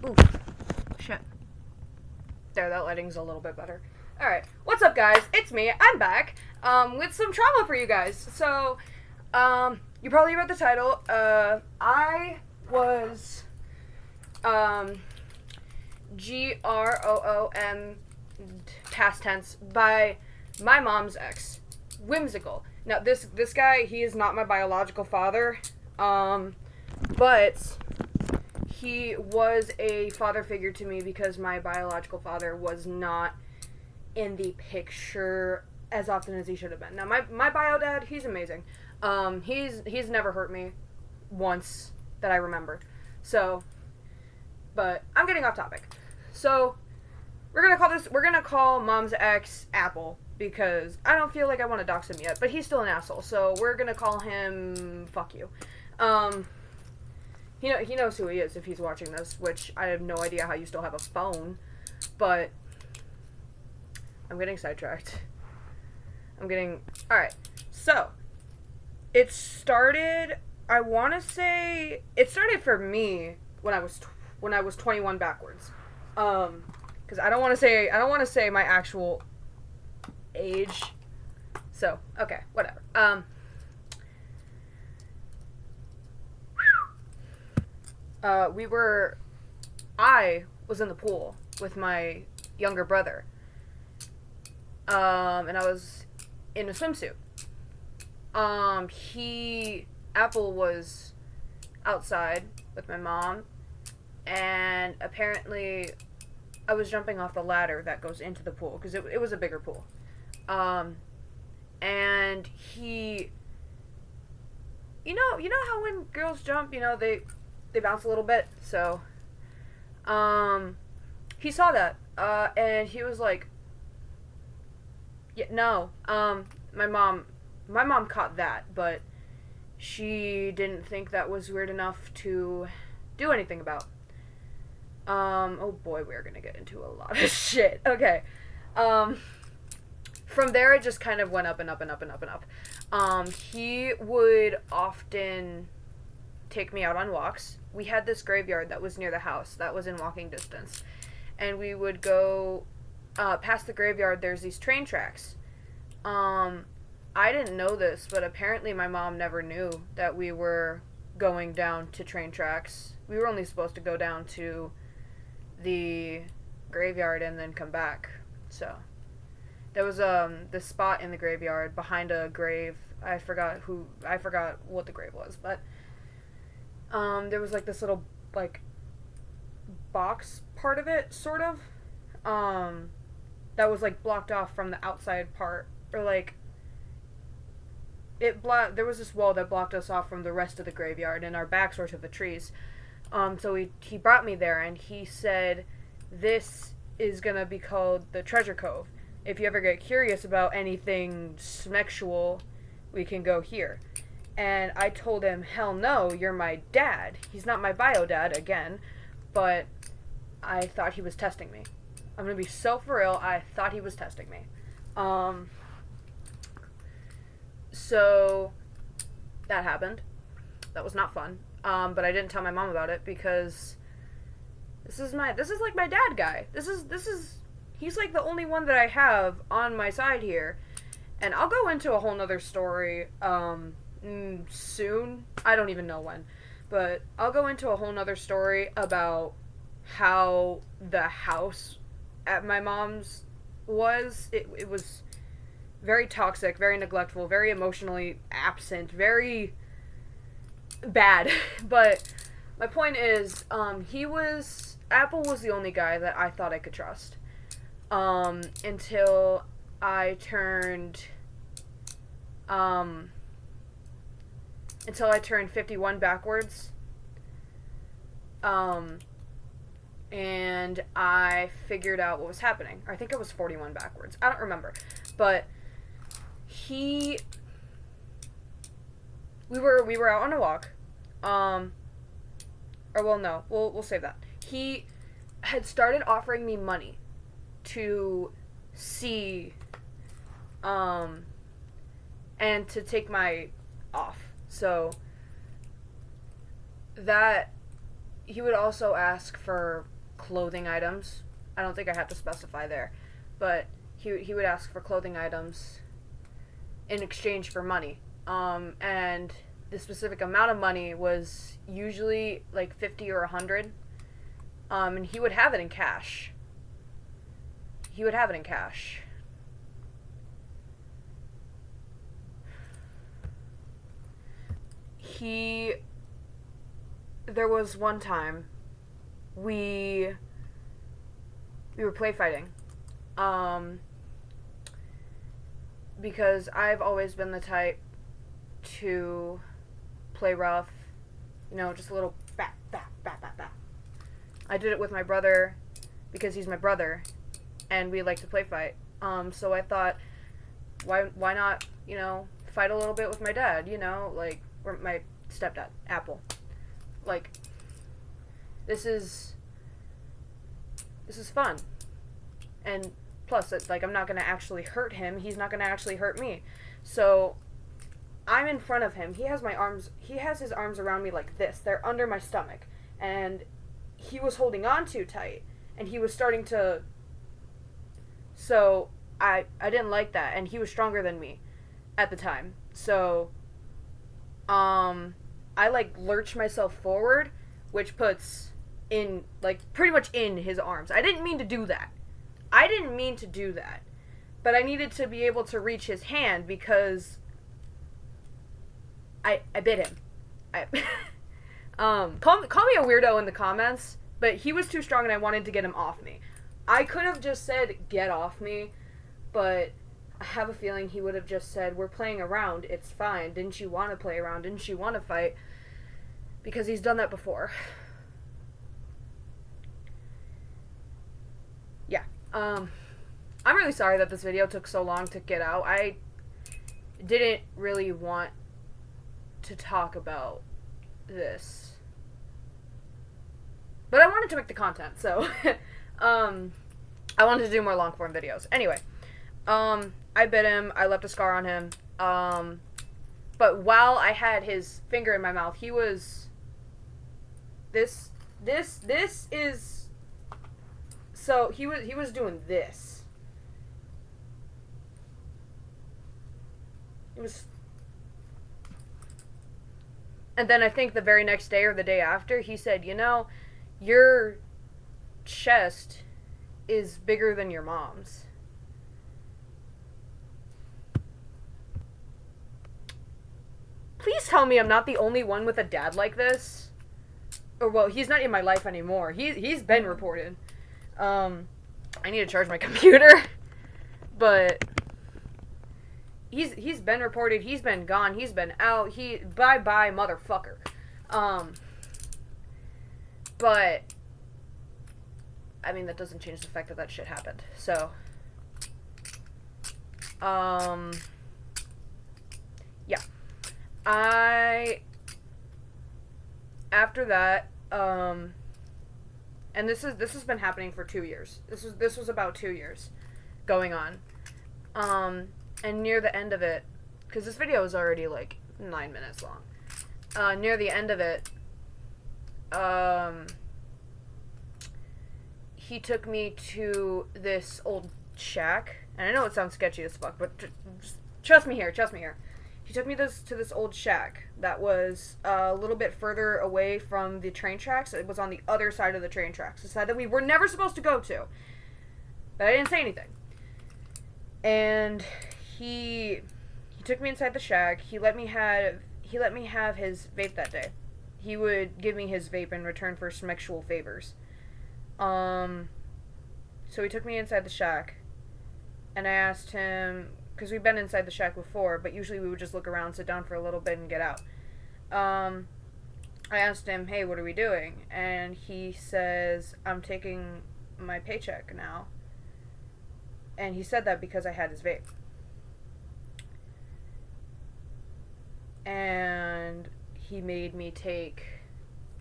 Ooh, shit. There, that lighting's a little bit better. Alright, what's up guys? It's me, I'm back, with some trauma for you guys. So, you probably read the title. I was, GROOM, past tense, by my mom's ex. Whimsical. Now, this guy, he is not my biological father, but he was a father figure to me because my biological father was not in the picture as often as he should have been. Now, my bio dad, he's amazing. He's never hurt me once that I remember. So, but I'm getting off topic. So, we're gonna call mom's ex Apple because I don't feel like I want to dox him yet, but he's still an asshole. So, we're gonna call him fuck you. He knows who he is if he's watching this, which I have no idea how you still have a phone, but I'm getting sidetracked. Alright, so, it started for me when I was 21 backwards, because I don't want to say my actual age, so, okay, whatever, I was in the pool with my younger brother, and I was in a swimsuit. Apple was outside with my mom, and apparently I was jumping off the ladder that goes into the pool, because it was a bigger pool. And he, you know how when girls jump, they bounce a little bit, so, he saw that, and he was like, yeah, no, my mom caught that, but she didn't think that was weird enough to do anything about. Oh boy, we're gonna get into a lot of shit. Okay. From there, it just kind of went up and up and up and up and up. He would often take me out on walks. We had this graveyard that was near the house that was in walking distance, and we would go past the graveyard. There's these train tracks. I didn't know this, but apparently my mom never knew that we were going down to train tracks. We were only supposed to go down to the graveyard and then come back. So there was this spot in the graveyard behind a grave. I forgot what the grave was, but there was like this little like box part of it, sort of, that was like blocked off from the outside part, or like there was this wall that blocked us off from the rest of the graveyard, and our backs were to the trees. So he brought me there, and he said, this is gonna be called the Treasure Cove. If you ever get curious about anything smeggsual, we can go here. And I told him, hell no, you're my dad. He's not my bio dad, again, but I thought he was testing me. I'm gonna be so for real, I thought he was testing me. So that happened. That was not fun. But I didn't tell my mom about it because this is like my dad guy. He's like the only one that I have on my side here. And I'll go into a whole nother story, soon. I don't even know when. But I'll go into a whole nother story about how the house at my mom's was. It was very toxic, very neglectful, very emotionally absent, very bad. But my point is, Apple was the only guy that I thought I could trust. Until I turned 51 backwards. And I figured out what was happening. I think it was 41 backwards. I don't remember. But we were out on a walk. We'll save that. He had started offering me money to see, and to take my off. So that he would also ask for clothing items. I don't think I have to specify there, but he would ask for clothing items in exchange for money. And the specific amount of money was usually like 50 or 100. And he would have it in cash. He would have it in cash. There was one time we were play fighting. Because I've always been the type to play rough, you know, just a little bat. I did it with my brother because he's my brother, and we like to play fight. So I thought, why not, you know, fight a little bit with my dad, you know, like, or my stepdad, Apple. Like, this is fun. And plus, it's like, I'm not going to actually hurt him. He's not going to actually hurt me. So I'm in front of him. He has his arms around me like this. They're under my stomach. And he was holding on too tight. And he was starting to... So I didn't like that. And he was stronger than me at the time. So, I, like, lurched myself forward, which puts in, like, pretty much in his arms. I didn't mean to do that. But I needed to be able to reach his hand because I bit him. Call me a weirdo in the comments, but he was too strong and I wanted to get him off me. I could have just said, get off me, but I have a feeling he would have just said, we're playing around, it's fine. Didn't you want to play around? Didn't you want to fight? Because he's done that before. Yeah. I'm really sorry that this video took so long to get out. I didn't really want to talk about this. But I wanted to make the content, so I wanted to do more long form videos. Anyway, I bit him, I left a scar on him. But while I had his finger in my mouth, he was this is so he was doing this. It was, and then I think the very next day or the day after, he said, you know, your chest is bigger than your mom's. Please tell me I'm not the only one with a dad like this. Or, well, he's not in my life anymore. He's been reported. I need to charge my computer. But he's been reported. He's been gone. He's been out. Bye-bye, motherfucker. But I mean, that doesn't change the fact that shit happened. So, yeah. After that, and this has been happening for 2 years. This was about 2 years going on. And near the end of it, because this video is already like 9 minutes long. Near the end of it, he took me to this old shack, and I know it sounds sketchy as fuck, but just trust me here. He took me to this old shack that was a little bit further away from the train tracks. It was on the other side of the train tracks, the side that we were never supposed to go to. But I didn't say anything. And he took me inside the shack. He let me have his vape that day. He would give me his vape in return for smeggsual favors. So he took me inside the shack, and I asked him, because we've been inside the shack before, but usually we would just look around, sit down for a little bit, and get out. I asked him, hey, what are we doing? And he says, I'm taking my paycheck now. And he said that because I had his vape. And he made me take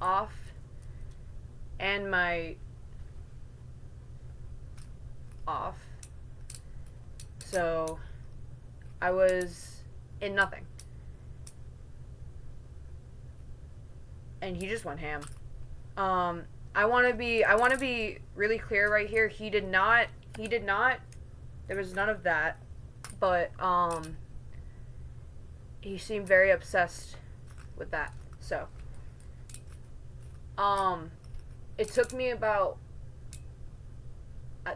off and my off. So I was in nothing. And he just went ham. I want to be really clear right here. He did not, there was none of that, but, he seemed very obsessed with that, so, it took me about,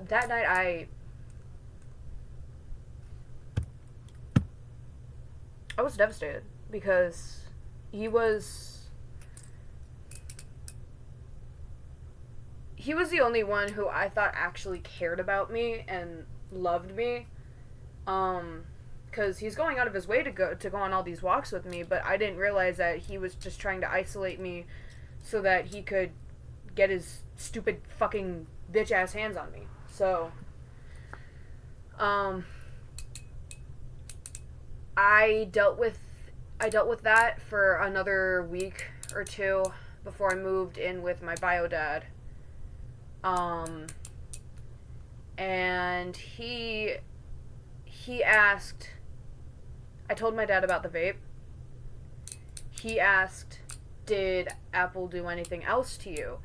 that night I was devastated, because he was the only one who I thought actually cared about me and loved me. Because he's going out of his way to go on all these walks with me, but I didn't realize that he was just trying to isolate me so that he could get his stupid fucking bitch ass hands on me. So, I dealt with that for another week or two before I moved in with my bio dad. And he asked, I told my dad about the vape. He asked, did Apple do anything else to you?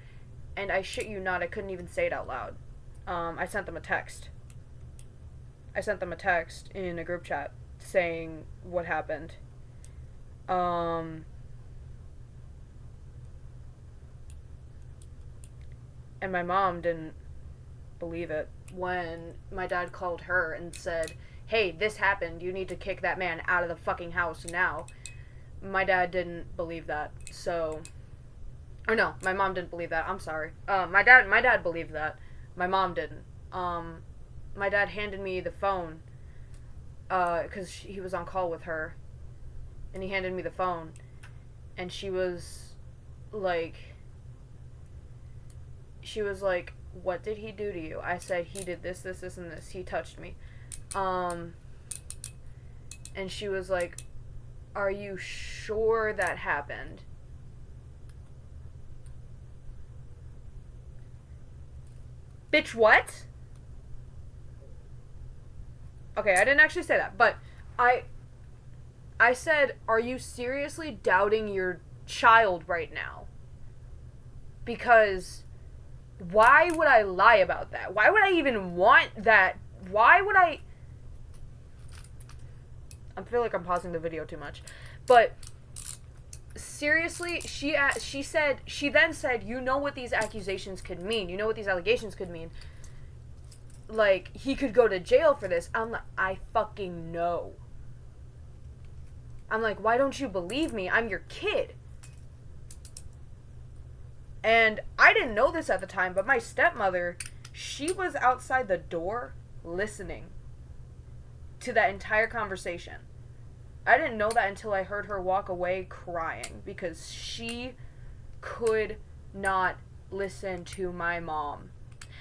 And I shit you not, I couldn't even say it out loud. I sent them a text. In a group chat saying what happened. And my mom didn't believe it when my dad called her and said, hey, this happened, you need to kick that man out of the fucking house now. My dad didn't believe that, so... Or no, my mom didn't believe that, I'm sorry. My dad believed that. My mom didn't. My dad handed me the phone, because he was on call with her, and he handed me the phone, and she was like, what did he do to you? I said, he did this, this, this, and this. He touched me. And she was like, are you sure that happened? Bitch, what? Okay, I didn't actually say that, but I said, are you seriously doubting your child right now? Because why would I lie about that? Why would I even want that? Why would I feel like I'm pausing the video too much. But seriously, she then said, you know what these accusations could mean. You know what these allegations could mean. Like, he could go to jail for this. I'm like, I fucking know. I'm like, why don't you believe me? I'm your kid. And I didn't know this at the time, but my stepmother, she was outside the door listening to that entire conversation. I didn't know that until I heard her walk away crying, because she could not listen to my mom.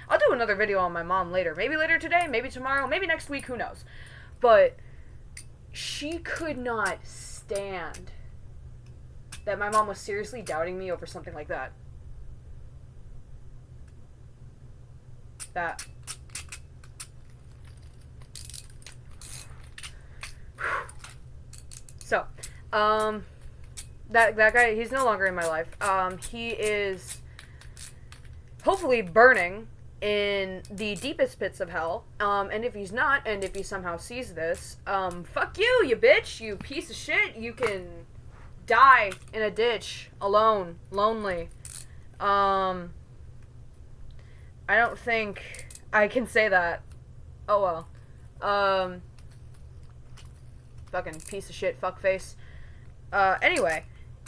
I'll do another video on my mom later. Maybe later today, maybe tomorrow, maybe next week, who knows. But she could not stand that my mom was seriously doubting me over something like that. That. So, that guy, he's no longer in my life. He is hopefully burning in the deepest pits of hell. And if he's not, and if he somehow sees this, fuck you, you bitch, you piece of shit. You can die in a ditch, alone, lonely. I don't think I can say that. Oh well. Fucking piece of shit, fuckface. Anyway,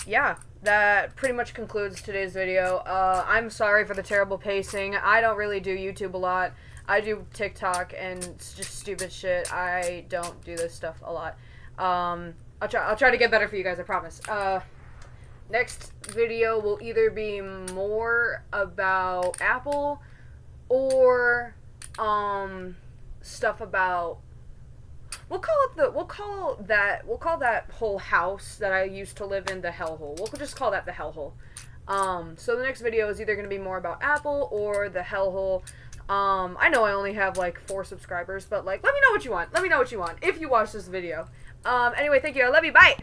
yeah, that pretty much concludes today's video. I'm sorry for the terrible pacing. I don't really do YouTube a lot. I do TikTok and it's just stupid shit. I don't do this stuff a lot. I'll try to get better for you guys, I promise. Next video will either be more about Apple or stuff about, we'll call that whole house that I used to live in the hellhole. We'll just call that the hellhole. So the next video is either going to be more about Apple or the hellhole. I know I only have like 4 subscribers, but like, let me know what you want. Let me know what you want if you watch this video. Anyway, thank you. I love you. Bye.